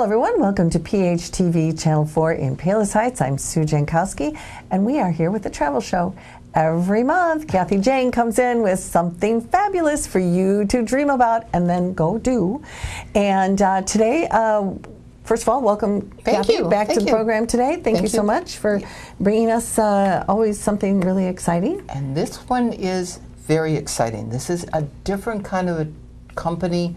everyone. Welcome to PHTV Channel 4 in Palos Heights. I'm Sue Jankowski, and we are here with the Travel Show. Every month, Kathy Jane comes in with something fabulous for you to dream about and then go do. And today, first of all, welcome, Kathy, back to the program today. Thank you so much for bringing us always something really exciting. And this one is very exciting. This is a different kind of a company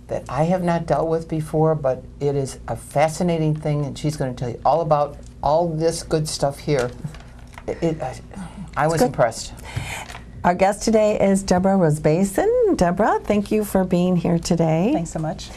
that I have not dealt with before, but it is a fascinating thing, and she's going to tell you all about all this good stuff here. I was impressed. Our guest today is Deborah Rosbason. Deborah, thank you for being here today. Thanks so much.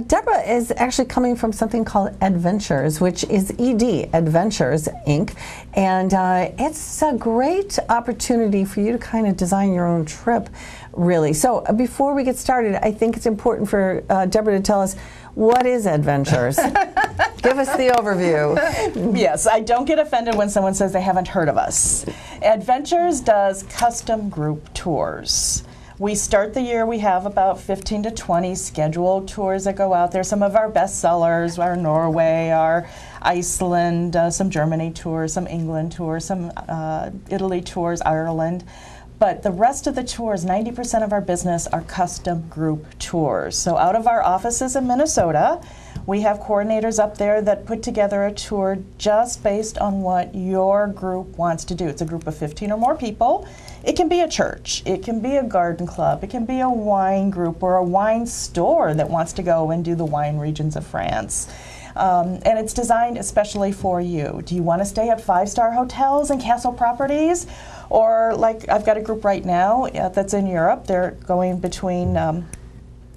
Deborah is actually coming from something called Adventures, which is ED, Adventures, Inc. And it's a great opportunity for you to kind of design your own trip, really. So before we get started, I think it's important for Deborah to tell us, what is Adventures? Give us the overview. Yes, I don't get offended when someone says they haven't heard of us. Adventures does custom group tours. We start the year, we have about 15 to 20 scheduled tours that go out there. Some of our best sellers are Norway, our Iceland, some Germany tours, some England tours, some Italy tours, Ireland. But the rest of the tours, 90% of our business are custom group tours. So out of our offices in Minnesota, we have coordinators up there that put together a tour just based on what your group wants to do. It's a group of 15 or more people. It can be a church, it can be a garden club, it can be a wine group or a wine store that wants to go and do the wine regions of France. And it's designed especially for you. Do you want to stay at 5-star hotels and castle properties? Or like I've got a group right now that's in Europe. They're going between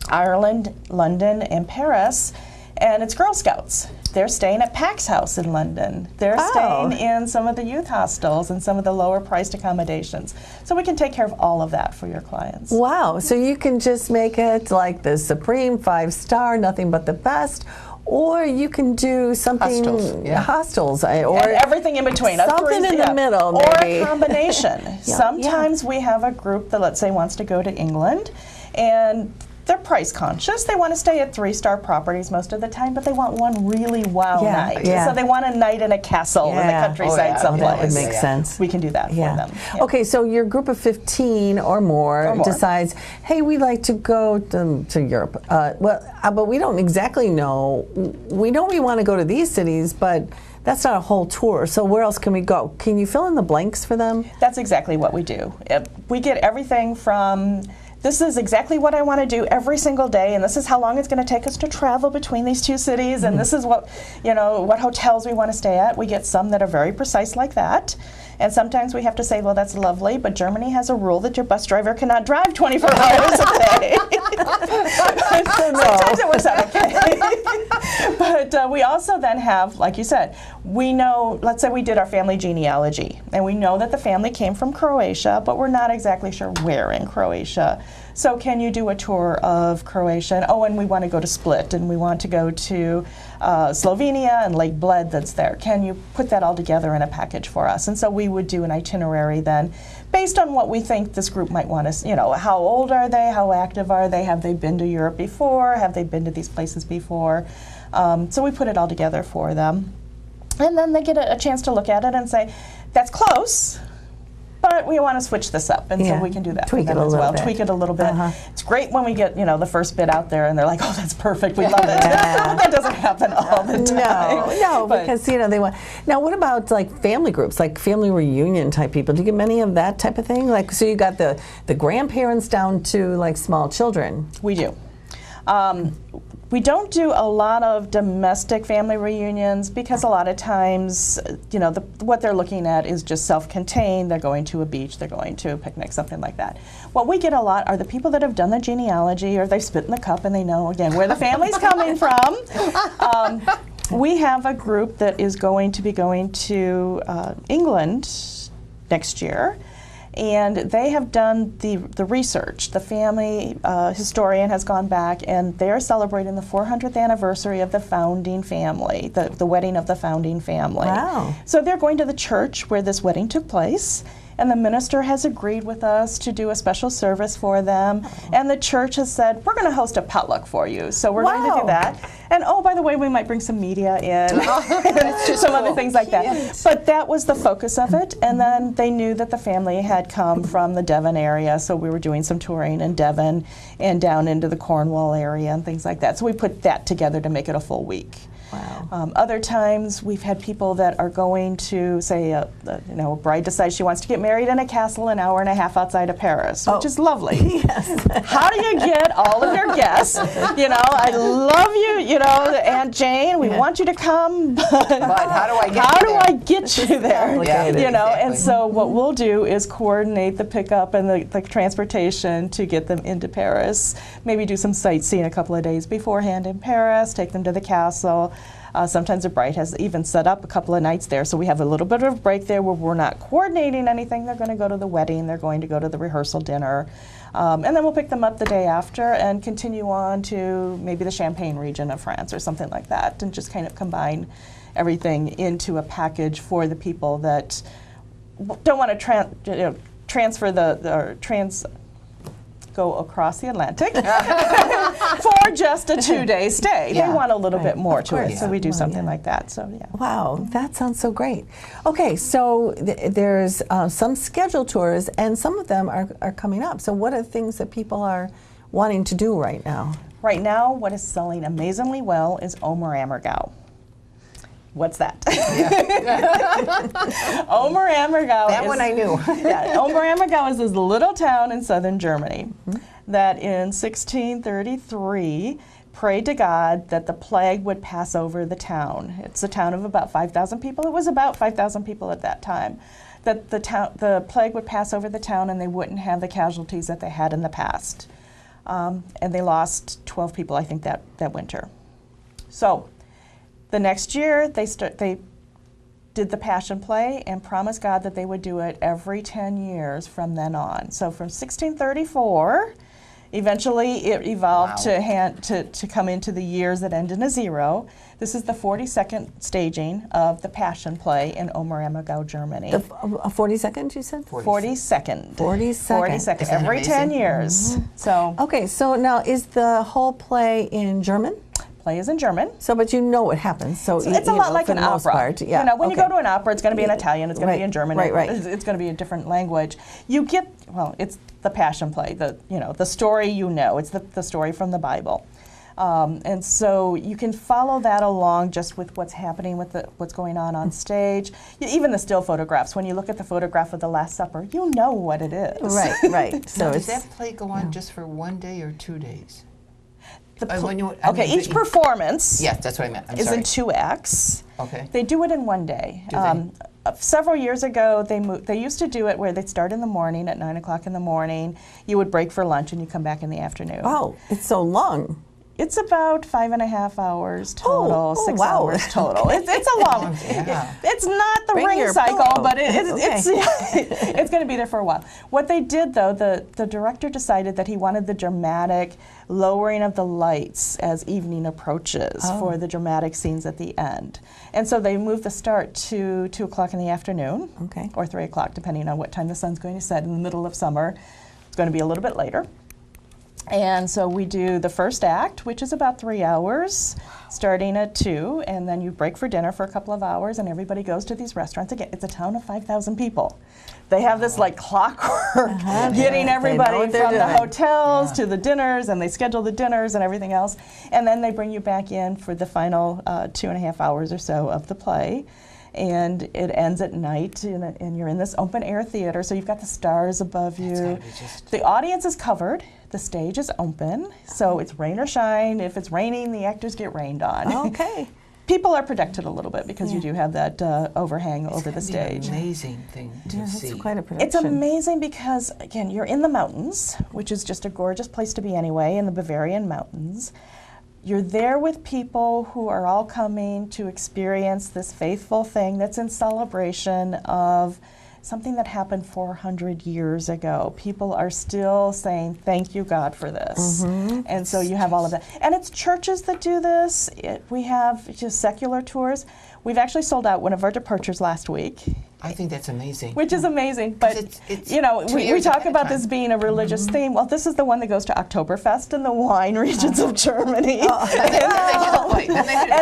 Ireland, London, and Paris, and it's Girl Scouts. They're staying at Pax House in London. They're staying in some of the youth hostels and some of the lower priced accommodations. So we can take care of all of that for your clients. Wow, so you can just make it like the supreme 5-star, nothing but the best, or you can do something, hostels, or and everything in between. Something in the middle, maybe. Or a combination. Sometimes we have a group that, let's say, wants to go to England, and they're price conscious. They want to stay at 3-star properties most of the time, but they want one really wow night. So they want a night in a castle in the countryside someplace. That would make sense. We can do that for them. Okay, so your group of 15 or more decides, hey, we'd like to go to Europe. But we don't exactly know. We know we want to go to these cities, but that's not a whole tour. So where else can we go? Can you fill in the blanks for them? That's exactly what we do. We get everything from, this is exactly what I want to do every single day, and this is how long it's going to take us to travel between these two cities, and this is what, what hotels we want to stay at. We get some that are very precise like that. And sometimes we have to say, well, that's lovely, but Germany has a rule that your bus driver cannot drive 24 hours a day. Sometimes it works out okay. But we also then have, like you said, we know, let's say we did our family genealogy, and we know that the family came from Croatia, but we're not exactly sure where in Croatia. So can you do a tour of Croatia? Oh, and we want to go to Split, and we want to go to Slovenia and Lake Bled that's there. Can you put that all together in a package for us? And so we would do an itinerary then based on what we think this group might want to, how old are they, how active are they, have they been to Europe before, have they been to these places before? So we put it all together for them. And then they get a chance to look at it and say, that's close, but we want to switch this up, and so we can do that for them as well. Tweak it a little bit. It's great when we get, the first bit out there, and they're like, "Oh, that's perfect. We love it." That doesn't happen all the time. No, because they want. Now, what about like family groups, like family reunion type people? Do you get many of that type of thing? Like, so you got the grandparents down to like small children. We do. We don't do a lot of domestic family reunions because a lot of times, what they're looking at is just self-contained. They're going to a beach, they're going to a picnic, something like that. What we get a lot are the people that have done the genealogy, or they've spit in the cup and they know, again, where the family's coming from. We have a group that is going to be going to England next year. And they have done the research. The family historian has gone back, and they're celebrating the 400th anniversary of the founding family, the wedding of the founding family. Wow. So they're going to the church where this wedding took place, and the minister has agreed with us to do a special service for them, and the church has said, we're going to host a potluck for you, so we're going to Wow. do that. And oh, by the way, we might bring some media in, some other things like that. But that was the focus of it, and then they knew that the family had come from the Devon area, so we were doing some touring in Devon and down into the Cornwall area and things like that. So we put that together to make it a full week. Wow. Other times we've had people that are going to, say, a bride decides she wants to get married in a castle an hour and a half outside of Paris, which is lovely. Yes. How do you get all of your guests? I love you, Aunt Jane, we want you to come, but how do I get how you do there? I get you there? complicated. And Exactly. so what we'll do is coordinate the pickup and the transportation to get them into Paris. Maybe do some sightseeing a couple of days beforehand in Paris, take them to the castle. Sometimes the bride has even set up a couple of nights there, so we have a little bit of a break there where we're not coordinating anything. They're going to go to the wedding, they're going to go to the rehearsal dinner, and then we'll pick them up the day after and continue on to maybe the Champagne region of France or something like that, and just kind of combine everything into a package for the people that don't want to go across the Atlantic for just a 2-day stay. Yeah. They want a little bit more to it, course. so we do Well, something yeah. like that. So yeah. Wow, that sounds so great. Okay, so there's some scheduled tours, and some of them are coming up. So what are the things that people are wanting to do right now? Right now, what is selling amazingly well is Omer Ammergau. What's that? Omer Ammergau. That one I knew. Yeah, Omer Ammergau is this little town in southern Germany that in 1633 prayed to God that the plague would pass over the town. It's a town of about 5,000 people. It was about 5,000 people at that time. That the plague would pass over the town and they wouldn't have the casualties that they had in the past. And they lost 12 people, I think, that winter. So the next year, they did the Passion Play and promised God that they would do it every 10 years from then on. So from 1634, eventually it evolved Wow. to come into the years that end in a 0. This is the 42nd staging of the Passion Play in Omer Ammergau, Germany. 42nd, you said? 42nd. 42nd. Isn't that Every 10 amazing? years. So Okay, so now is the whole play in German? play is in German. So, but you know what happens. So It's a lot like for an the most opera. part, yeah. When you okay. go to an opera, it's going to be in Italian, it's going to be Right, in German, right. it's going to be a different language. You get, it's the Passion Play, the story it's the story from the Bible. And so you can follow that along just with what's happening with what's going on stage. Even the still photographs, when you look at the photograph of the Last Supper, you know what it is. Right. So Now, it's does that play go on just for 1 day or 2 days? Okay, each performance Yes, that's what I meant. I'm is sorry. in 2 acts. Okay. They do it in 1 day. Do they? Several years ago, they used to do it where they'd start in the morning at 9 o'clock in the morning. You would break for lunch and you come back in the afternoon. wow, it's so long. It's about 5.5 hours total, Oh, 6 wow. hours total. It's a long. Yeah. It's not the Bring ring your cycle, pillow. but it's Okay. it's going to be there for a while. What they did though, the director decided that he wanted the dramatic lowering of the lights as evening approaches for the dramatic scenes at the end, and so they moved the start to 2 o'clock in the afternoon, Okay. or 3 o'clock, depending on what time the sun's going to set. In the middle of summer, it's going to be a little bit later. And so we do the first act, which is about 3 hours, starting at 2, and then you break for dinner for a couple of hours, and everybody goes to these restaurants. Again, it's a town of 5,000 people. They have this like clockwork, getting They know everybody what they're from the doing. hotels to the dinners, and they schedule the dinners and everything else, and then they bring you back in for the final 2.5 hours or so of the play. And it ends at night, and you're in this open air theater, so you've got the stars above you. gotta be just- The audience is covered, the stage is open, so it's rain or shine. If it's raining, the actors get rained on. Okay. People are protected a little bit because you do have that overhang over the It's gonna be stage. an amazing thing to Yeah, see. it's quite a production. It's amazing because, again, you're in the mountains, which is just a gorgeous place to be anyway, in the Bavarian mountains. You're there with people who are all coming to experience this faithful thing that's in celebration of something that happened 400 years ago. People are still saying, thank you, God, for this. And so you have all of that. And it's churches that do this. We have just secular tours. We've actually sold out one of our departures last week. I think that's amazing. which is amazing. But it's you know, 2 we years talk ahead of about time. this being a religious theme. Well, this is the one that goes to Oktoberfest in the wine regions of Germany, And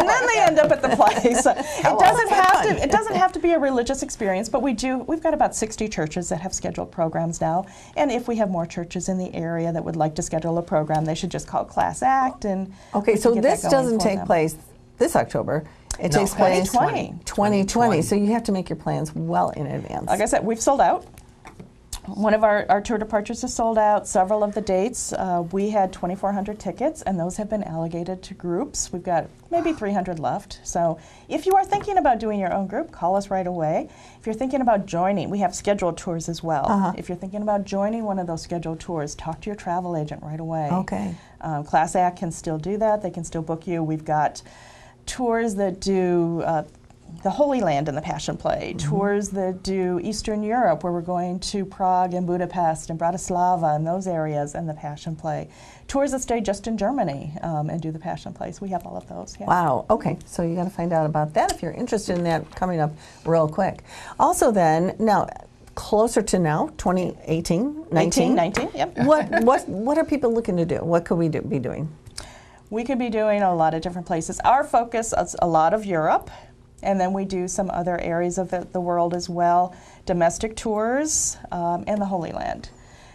then they end up at the place. awesome. It doesn't have to be a religious experience, but we've got about 60 churches that have scheduled programs now. And if we have more churches in the area that would like to schedule a program, they should just call Class Act. And Okay, we so can get this that going doesn't for take them. place this October. It No, takes place 2020. 2020. So you have to make your plans well in advance. Like I said, we've sold out. One of our tour departures is sold out. Several of the dates, we had 2,400 tickets, and those have been allocated to groups. We've got maybe 300 left. So if you are thinking about doing your own group, call us right away. If you're thinking about joining, we have scheduled tours as well. If you're thinking about joining one of those scheduled tours, talk to your travel agent right away. Okay. Class Act can still do that. They can still book you. We've got tours that do the Holy Land and the Passion Play, tours that do Eastern Europe, where we're going to Prague and Budapest and Bratislava and those areas, and the Passion Play. Tours that stay just in Germany and do the Passion Play. So we have all of those. Yeah. Wow. Okay. So you got to find out about that if you're interested in that coming up real quick. Also, then now. Closer to now, 2018, 19? 19, yep. What are people looking to do? What could we be doing? We could be doing a lot of different places. Our focus is a lot of Europe, and then we do some other areas of the world as well, domestic tours, and the Holy Land.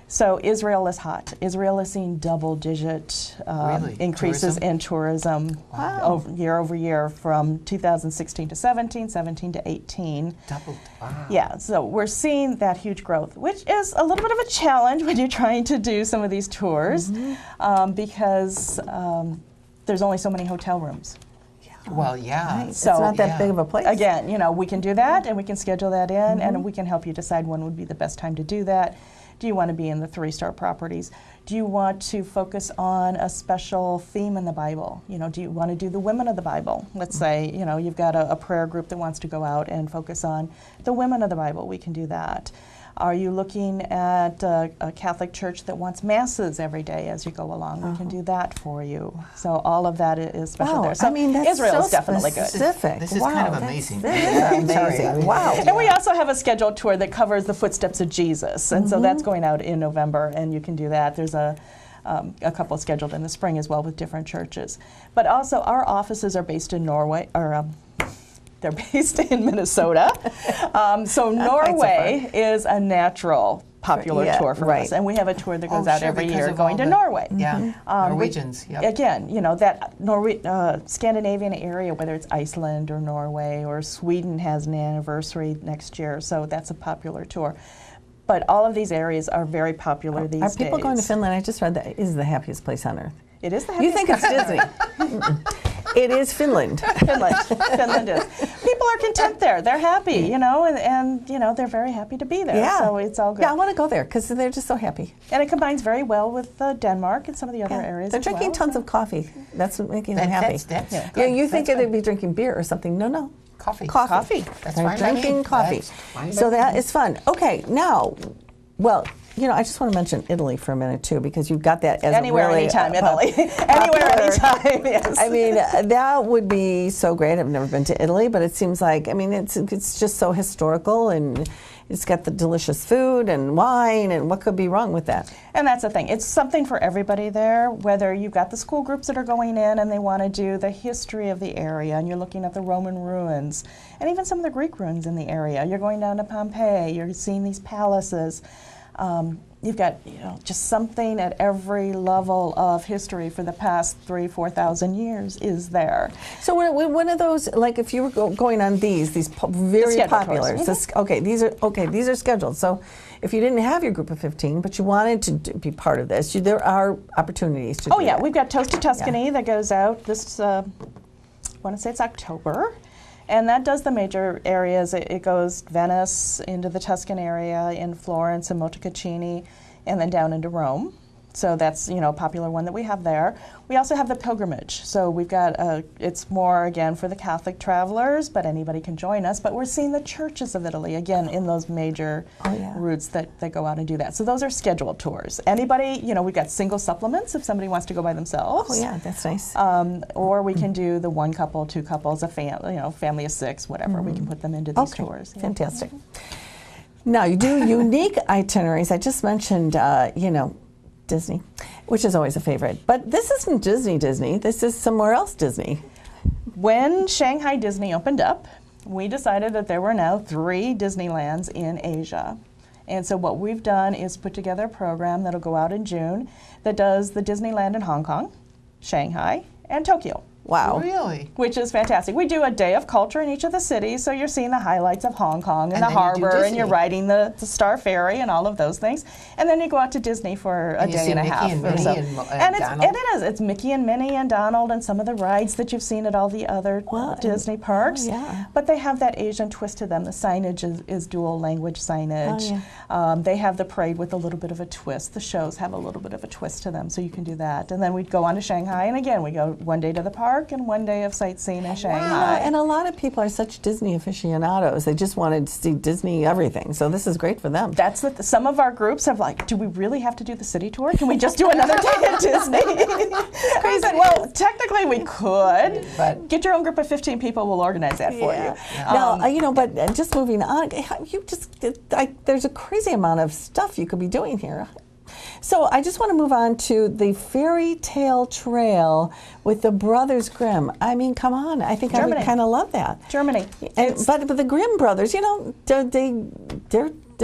So Israel is hot. Israel is seeing double-digit Really? increases Tourism? in tourism year over year from 2016 to 17, 17 to 18. Doubled. Wow. Yeah, so we're seeing that huge growth, which is a little bit of a challenge when you're trying to do some of these tours because there's only so many hotel rooms. Well, yeah. It's So, not that yeah. big of a place. Again, you know, we can do that and we can schedule that in and we can help you decide when would be the best time to do that. Do you want to be in the 3-star properties? Do you want to focus on a special theme in the Bible? You know, do you want to do the women of the Bible? Let's say, you know, you've got a prayer group that wants to go out and focus on the women of the Bible. We can do that. Are you looking at a Catholic church that wants masses every day as you go along? We can do that for you. So all of that is special Wow. there. So I mean, that's Israel so is definitely good. specific. This is Wow, kind of that's- amazing. This is Sorry, amazing. I mean, Wow. And we also have a scheduled tour that covers the footsteps of Jesus, and so that's going out in November, and you can do that. There's a couple scheduled in the spring as well with different churches. But also, our offices are based in Norway, or they're based in Minnesota. So Norway is a natural popular Yeah, tour for right. us, and we have a tour that goes Oh, out sure, every because year of going all to the- Norway. Yeah. Norwegians. Yep. Again, you know, that Scandinavian area, whether it's Iceland or Norway or Sweden has an anniversary next year, so that's a popular tour. But all of these areas are very popular these Are days. people going to Finland? I just read that is the happiest place on earth. It is the You happiest think it's Disney? It is Finland. Finland. Finland is. People are content there. They're happy, you know, and you know, they're very happy to be there. Yeah. So it's all good. Yeah, I want to go there because they're just so happy. And it combines very well with Denmark and some of the other areas They're as drinking well. tons of coffee. That's what making them happy. That's Yeah. Yeah, good. you think That's they'd good. be drinking beer or something. No, no. Coffee. Coffee. That's They're fine by drinking me. coffee. That's fine So by that me. is fun. Okay, now, well, you know, I just want to mention Italy for a minute too, because you've got that as Anywhere, a really anytime, Italy. Anywhere, anytime, yes. I mean, that would be so great. I've never been to Italy, but it seems like, I mean, it's just so historical, and it's got the delicious food and wine, and what could be wrong with that? And that's the thing. It's something for everybody there, whether you've got the school groups that are going in and they want to do the history of the area, and you're looking at the Roman ruins, and even some of the Greek ruins in the area. You're going down to Pompeii, you're seeing these palaces. You've got, you know, just something at every level of history for the past 3,000-4,000 years is there. So one of those, like if you were going on these very scheduled popular, tours. these are scheduled. So if you didn't have your group of 15, but you wanted to be part of this, there are opportunities to Oh do yeah, that. we've got Toast to Tuscany that goes out this, I want to say it's October. And that does the major areas. It goes Venice into the Tuscan area, in Florence and Montecaccini, and then down into Rome. So that's, you know, a popular one that we have there. We also have the pilgrimage. So we've got, it's more, again, for the Catholic travelers, but anybody can join us. But we're seeing the churches of Italy, again, in those major routes that go out and do that. So those are scheduled tours. Anybody, you know, we've got single supplements if somebody wants to go by themselves. Oh, yeah, that's nice. Or we can do the one couple, two couples, family of 6, whatever. We can put them into these tours. Fantastic. Now, you do unique itineraries. I just mentioned, Disney, which is always a favorite. But this isn't Disney. This is somewhere else Disney. When Shanghai Disney opened up, we decided that there were now 3 Disneylands in Asia. And so what we've done is put together a program that'll go out in June that does the Disneyland in Hong Kong, Shanghai, and Tokyo. Wow. Really? Which is fantastic. We do a day of culture in each of the cities, so you're seeing the highlights of Hong Kong and And the then you do harbor, and you're Disney. riding the Star Ferry and all of those things. And then you go out to Disney for a And you day see and a Mickey half and or Minnie so. and Donald? it is. It's Mickey and Minnie and Donald and some of the rides that you've seen at all the other Well, Disney parks. oh, yeah. But they have that Asian twist to them. The signage is dual language signage. They have the parade with a little bit of a twist. The shows have a little bit of a twist to them, so you can do that. And then we'd go on to Shanghai, and again, we go one day to the park and one day of sightseeing in Shanghai. And a lot of people are such Disney aficionados. They just wanted to see Disney everything. So this is great for them. That's what some of our groups have like, do we really have to do the city tour? Can we just do another day at Disney? I said, well, technically we could, But- get your own group of 15 people, we'll organize that for you. Now, but just moving on, there's a crazy amount of stuff you could be doing here. So I just want to move on to the Fairy Tale Trail with the Brothers Grimm. I mean, come on. I think I would Germany. kind of love that. Germany. But the Grimm brothers, they're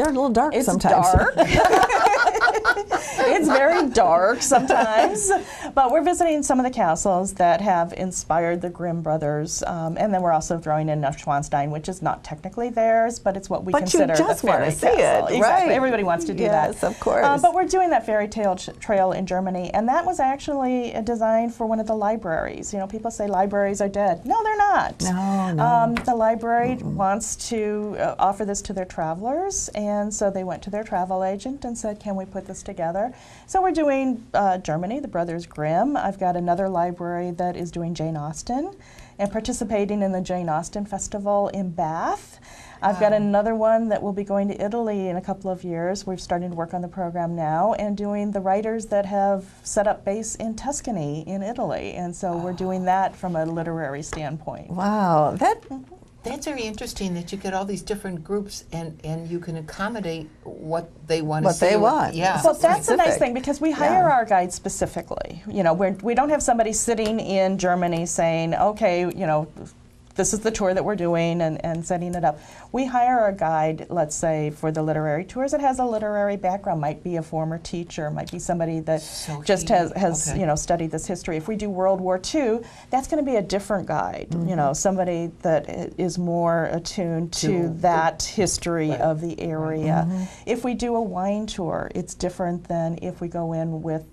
a little dark It's sometimes. dark. It's very dark sometimes. But we're visiting some of the castles that have inspired the Grimm brothers. And then we're also throwing in Neuschwanstein, which is not technically theirs, but it's what we But you consider just the wanna fairy see castle. it, Exactly. right. Everybody wants to do that. Yes, of course. But we're doing that fairy tale trail in Germany, and that was actually designed for one of the libraries. You know, people say libraries are dead. No, they're not. No. The library wants to offer this to their travelers, and so they went to their travel agent and said, can we put this together? So we're doing Germany, the Brothers Grimm. I've got another library that is doing Jane Austen and participating in the Jane Austen Festival in Bath. I've got another one that will be going to Italy in a couple of years. We're starting to work on the program now and doing the writers that have set up base in Tuscany in Italy. And so we're doing that from a literary standpoint. Wow. That's very interesting that you get all these different groups and you can accommodate what they want to What see. they want. Yeah. Well, that's the nice Specific. thing because we hire our guides specifically. You know, we don't have somebody sitting in Germany saying, okay, you know, this is the tour that we're doing and setting it up. We hire a guide, let's say, for the literary tours that has a literary background, might be a former teacher, might be somebody that So just he- has okay. you know, studied this history. If we do World War II, that's going to be a different guide, you know, somebody that is more attuned to that history of the area. If we do a wine tour, it's different than if we go in with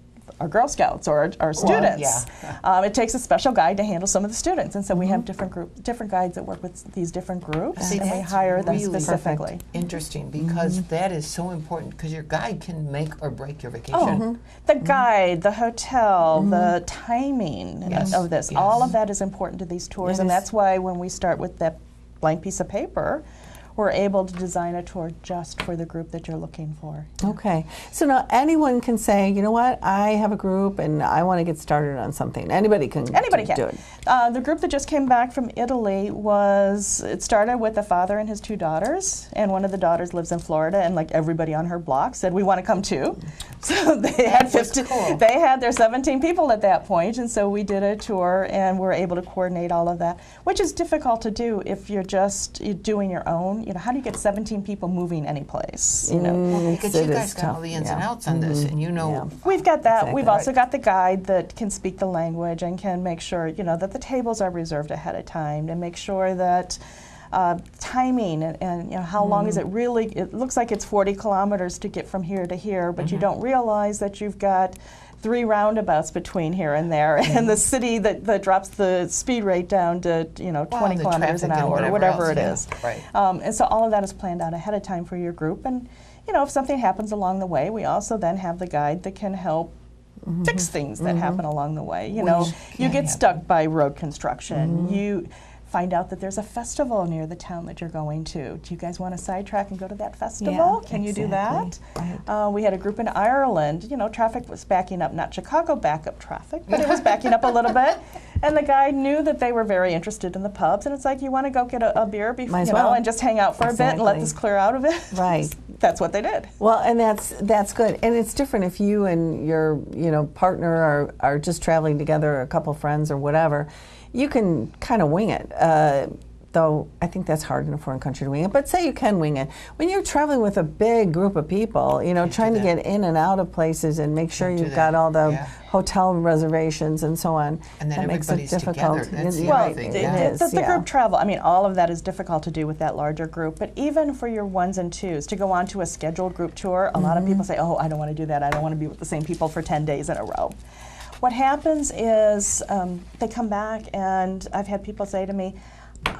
our Girl Scouts or our students. It takes a special guide to handle some of the students, and so we have different guides that work with these different groups, See, and we that's hire them really specifically. interesting because that is so important because your guide can make or break your vacation. The guide, the hotel, the timing Yes, of this, yes. all of that is important to these tours, It and is. that's why when we start with that blank piece of paper, we're able to design a tour just for the group that you're looking for. Okay. So now anyone can say, you know what, I have a group and I want to get started on something. Anybody can Anybody can. do it. The group that just came back from Italy it started with a father and his 2 daughters, and one of the daughters lives in Florida, and like everybody on her block said, we want to come too. So they had was cool. They had their 17 people at that point, and so we did a tour and were able to coordinate all of that, which is difficult to do if you're doing your own. You know, how do you get 17 people moving any place? You know. Because It you is guys got tough, all the ins yeah. and outs on this, and you know. We've got that. Exactly. We've also got the guide that can speak the language and can make sure, you know, that the tables are reserved ahead of time, and make sure that timing and you know, how long is it really? It looks like it's 40 kilometers to get from here to here, but you don't realize that you've got 3 roundabouts between here and there, and the city that drops the speed rate down to, you know, 20 the kilometers an traffic and hour or whatever whatever it else, is. yeah, right. And so all of that is planned out ahead of time for your group. And, you know, if something happens along the way, we also then have the guide that can help fix things that happen along the way. You know, you get stuck by road construction. You find out that there's a festival near the town that you're going to. Do you guys want to sidetrack and go to that festival? Yeah, Can you do that? Right. We had a group in Ireland. You know, traffic was backing up, not Chicago backup traffic, but it was backing up a little bit. And the guy knew that they were very interested in the pubs, and it's like, you want to go get a beer before, Might as you know, well. and just hang out for a bit and let Exactly. this clear out of it. Right. That's what they did. Well, and that's good, and it's different if you and your partner are just traveling together, or a couple friends or whatever. You can kind of wing it. Though I think that's hard in a foreign country to wing it, but say you can wing it. When you're traveling with a big group of people, trying to get in and out of places and make sure you've got all the hotel reservations and so on, And then that makes it everybody's difficult. together. That's the Well, other thing. it is, the group travel, I mean, all of that is difficult to do with that larger group, but even for your ones and twos, to go on to a scheduled group tour, a lot of people say, oh, I don't want to do that. I don't want to be with the same people for 10 days in a row. What happens is they come back, and I've had people say to me,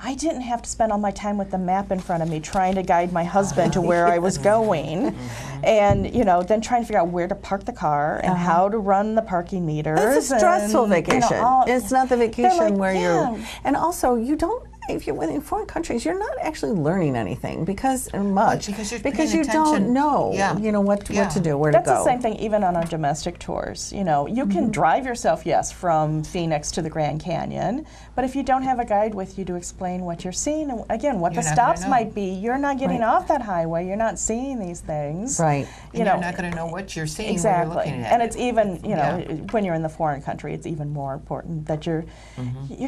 I didn't have to spend all my time with the map in front of me trying to guide my husband to where I was going, and then trying to figure out where to park the car and how to run the parking meters. It's a stressful and, vacation. It's not the vacation like, where yeah. you're, and also you don't. If you're in foreign countries, you're not actually learning anything because much because you're because paying you don't attention. know, Yeah. what Yeah. to do, where That's to go. the same thing even on our domestic tours. You can drive yourself, yes, from Phoenix to the Grand Canyon, but if you don't have a guide with you to explain what you're seeing, and again, what You're the not gonna stops know. might be, you're not getting Right. off that highway, you're not seeing these things. Right. And you're not going to know what you're seeing when Exactly. you're looking at And it. it's even, Yeah. when you're in the foreign country, it's even more important that you're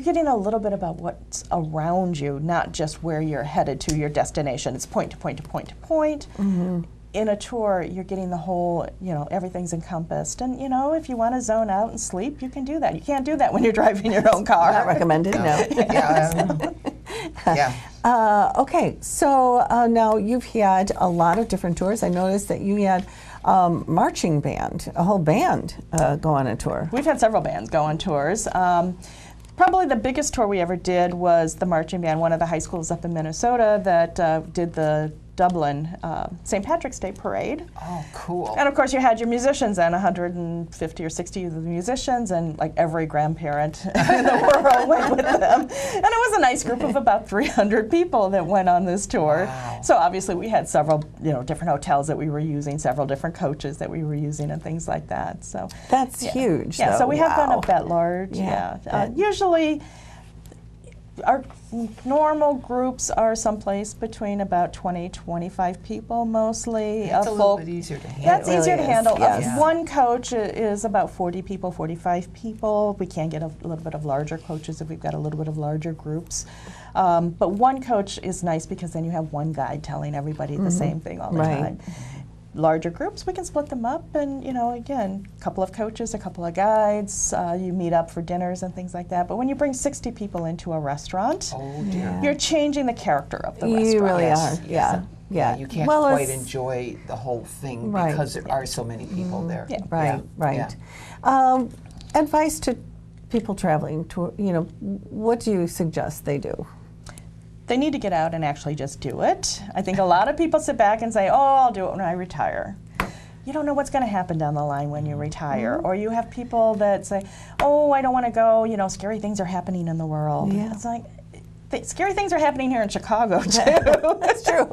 getting a little bit about what's around you, not just where you're headed to your destination. It's point to point to point to point. In a tour, you're getting the whole, everything's encompassed. And, if you want to zone out and sleep, you can do that. You can't do that when you're driving your own car. Not recommended. No. Yeah. Okay, so now you've had a lot of different tours. I noticed that you had marching band, a whole band go on a tour. We've had several bands go on tours. Probably the biggest tour we ever did was the marching band, one of the high schools up in Minnesota that did the Dublin St. Patrick's Day Parade. Oh, cool. And of course you had your musicians and 150 or 60 of the musicians and like every grandparent in the world went with them. And it was a nice group of about 300 people that went on this tour. Wow. So obviously we had several different hotels that we were using, several different coaches that we were using and things like that. So That's huge. yeah, though. so we have gone Wow. up that large. Yeah. Usually, our normal groups are someplace between about 20, 25 people, mostly. That's a little full- bit easier to handle. That's It really easier to is, handle. yes. One coach is about 40 people, 45 people. We can get a little bit of larger coaches if we've got a little bit of larger groups. But one coach is nice because then you have one guide telling everybody the same thing all the Right. time. Larger groups, we can split them up, and again, a couple of coaches, a couple of guides. You meet up for dinners and things like that. But when you bring 60 people into a restaurant, Oh, dear. you're changing the character of the You restaurant. really Yes, are. Yeah. Yeah. You can't Well, quite it's- enjoy the whole thing Right. because there are so many people there. Yeah. Right, right. Yeah. Advice to people traveling to, what do you suggest they do? They need to get out and actually just do it. I think a lot of people sit back and say, oh, I'll do it when I retire. You don't know what's going to happen down the line when you retire. Or you have people that say, oh, I don't want to go, scary things are happening in the world. Yeah. It's like, scary things are happening here in Chicago, too. That's true.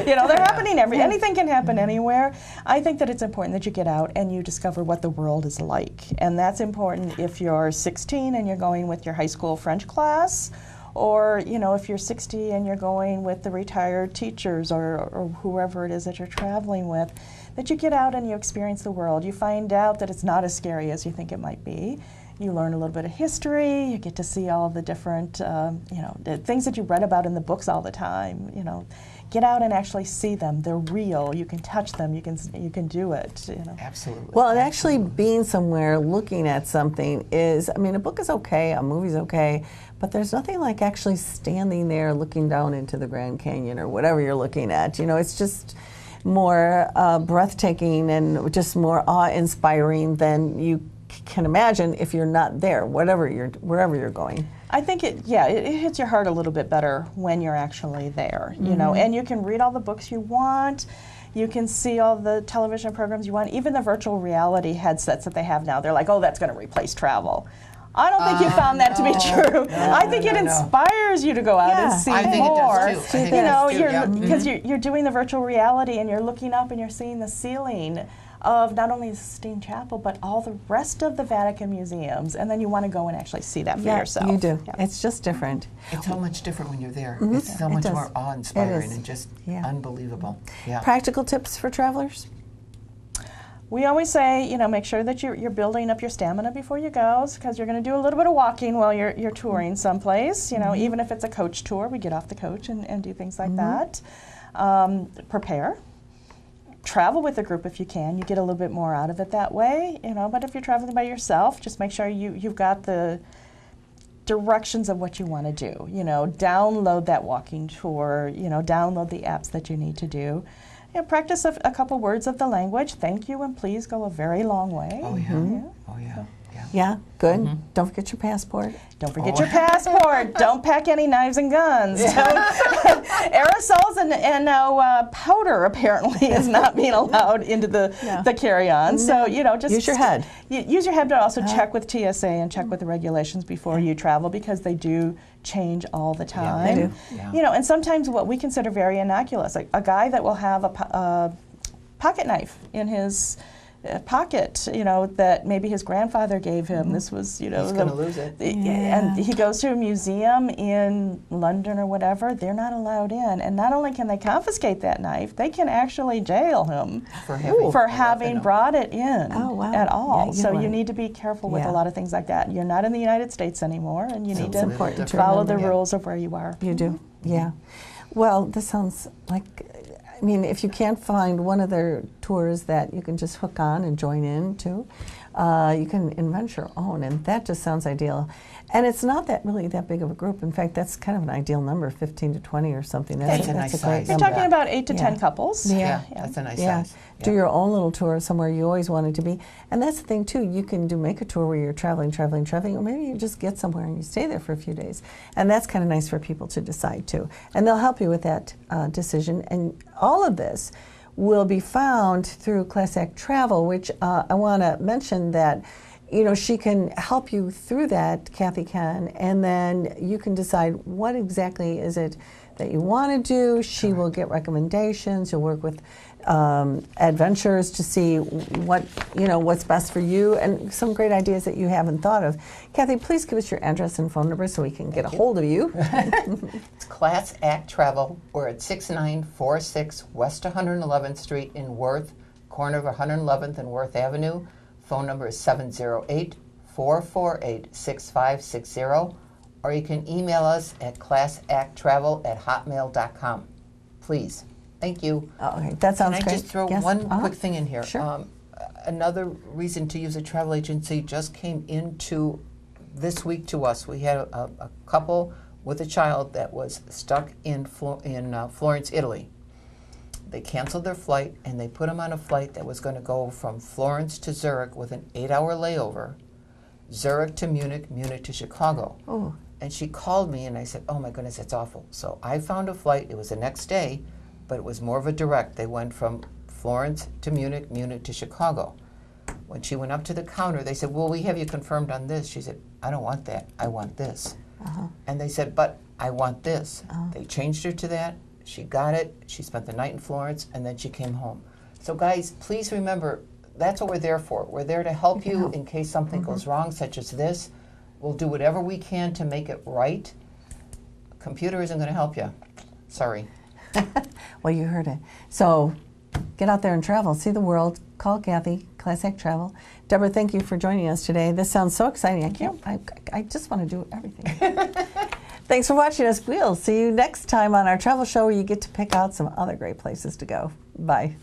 They're happening anything can happen anywhere. I think that it's important that you get out and you discover what the world is like. And that's important if you're 16 and you're going with your high school French class, or if you're 60 and you're going with the retired teachers or whoever it is that you're traveling with, that you get out and you experience the world. You find out that it's not as scary as you think it might be. You learn a little bit of history. You get to see all the different, the things that you read about in the books all the time. Get out and actually see them. They're real. You can touch them. You can do it. Absolutely. Well, and actually being somewhere looking at something is, a book is okay, a movie's okay, but there's nothing like actually standing there looking down into the Grand Canyon or whatever you're looking at. It's just more breathtaking and just more awe-inspiring than you can imagine if you're not there, wherever you're going. I think it hits your heart a little bit better when you're actually there, and you can read all the books you want. You can see all the television programs you want, even the virtual reality headsets that they have now. They're like, oh, that's going to replace travel. I don't think you found that to be true. I think it inspires you to go out and see I think more. it does too. I think You it know, does too, yeah. because you're doing the virtual reality and you're looking up and you're seeing the ceiling of not only the Sistine Chapel but all the rest of the Vatican museums, and then you want to go and actually see that for yourself. You do. Yeah. It's just different. It's so much different when you're there. It's so much does. more awe-inspiring is. and just Yeah. unbelievable. Yeah. Practical tips for travelers? We always say, you know, make sure that you're building up your stamina before you go, because you're going to do a little bit of walking while you're touring someplace. You know, even if it's a coach tour, we get off the coach and do things like that. Prepare. Travel with a group if you can. You get a little bit more out of it that way, you know. But if you're traveling by yourself, just make sure you've got the directions of what you want to do. You know, download that walking tour. You know, download the apps that you need to do. You know, practice a couple words of the language. Thank you and please go a very long way. Oh, yeah. Oh, yeah. Yeah, good. Don't forget your passport. Don't forget your passport. Don't pack any knives and guns. Don't aerosols and now powder apparently is not being allowed into the carry-on. So you know, just Use your head. Use your head, but also check with TSA and check with the regulations before you travel, because they do change all the time. They do. Yeah. You know, and sometimes what we consider very innocuous, like a guy that will have a pocket knife in his pocket, you know, that maybe his grandfather gave him. This was, you know, He's going to lose it. and he goes to a museum in London or whatever. They're not allowed in, and not only can they confiscate that knife, they can actually jail him For having, for having brought it in Oh, wow. at all. Yeah, you so know you what? need to be careful with Yeah. a lot of things like that. You're not in the United States anymore, and you need it's to important to follow the remember. rules of where you are. You do, yeah. Well, this sounds like, I mean, if you can't find one of their tours that you can just hook on and join in to, you can invent your own, and that just sounds ideal. And it's not that really that big of a group. In fact, that's kind of an ideal number, 15 to 20 or something. That's a nice great size. You're number. talking about 8 to Yeah. 10 couples. Yeah. That's a nice Yeah, size. do your own little tour somewhere you always wanted to be. And that's the thing too, you can make a tour where you're traveling, or maybe you just get somewhere and you stay there for a few days. And that's kind of nice for people to decide too. And they'll help you with that decision. And all of this will be found through Class Act Travel, which I want to mention that, you know, she can help you through that, Kathy can, and then you can decide what exactly is it that you want to do. She will get recommendations. You'll work with adventures to see what's best for you, and some great ideas that you haven't thought of. Kathy, please give us your address and phone number so we can get a hold of you. It's Class Act Travel. We're at 6946 West 111th Street in Worth, corner of 111th and Worth Avenue. Phone number is 708-448-6560, or you can email us at classacttravel@hotmail.com. Please. Thank you. Okay, that sounds Can I great. just throw Yes. one quick thing in here? Sure. Another reason to use a travel agency just came into this week to us. We had a couple with a child that was stuck in Florence, Italy. They canceled their flight, and they put them on a flight that was going to go from Florence to Zurich with an 8-hour layover, Zurich to Munich, Munich to Chicago. Oh. And she called me, and I said, oh my goodness, that's awful. So I found a flight. It was the next day, but it was more of a direct. They went from Florence to Munich, Munich to Chicago. When she went up to the counter, they said, well, we have you confirmed on this. She said, I don't want that. I want this. And they said, but I want this. They changed her to that. She got it. She spent the night in Florence, and then she came home. So guys, please remember, that's what we're there for. We're there to help you in case something goes wrong, such as this. We'll do whatever we can to make it right. Computer isn't going to help you. Sorry. Well, you heard it. So get out there and travel. See the world. Call Kathy, Class Act Travel. Deborah, thank you for joining us today. This sounds so exciting. I just want to do everything. Thanks for watching us. We'll see you next time on our travel show where you get to pick out some other great places to go. Bye.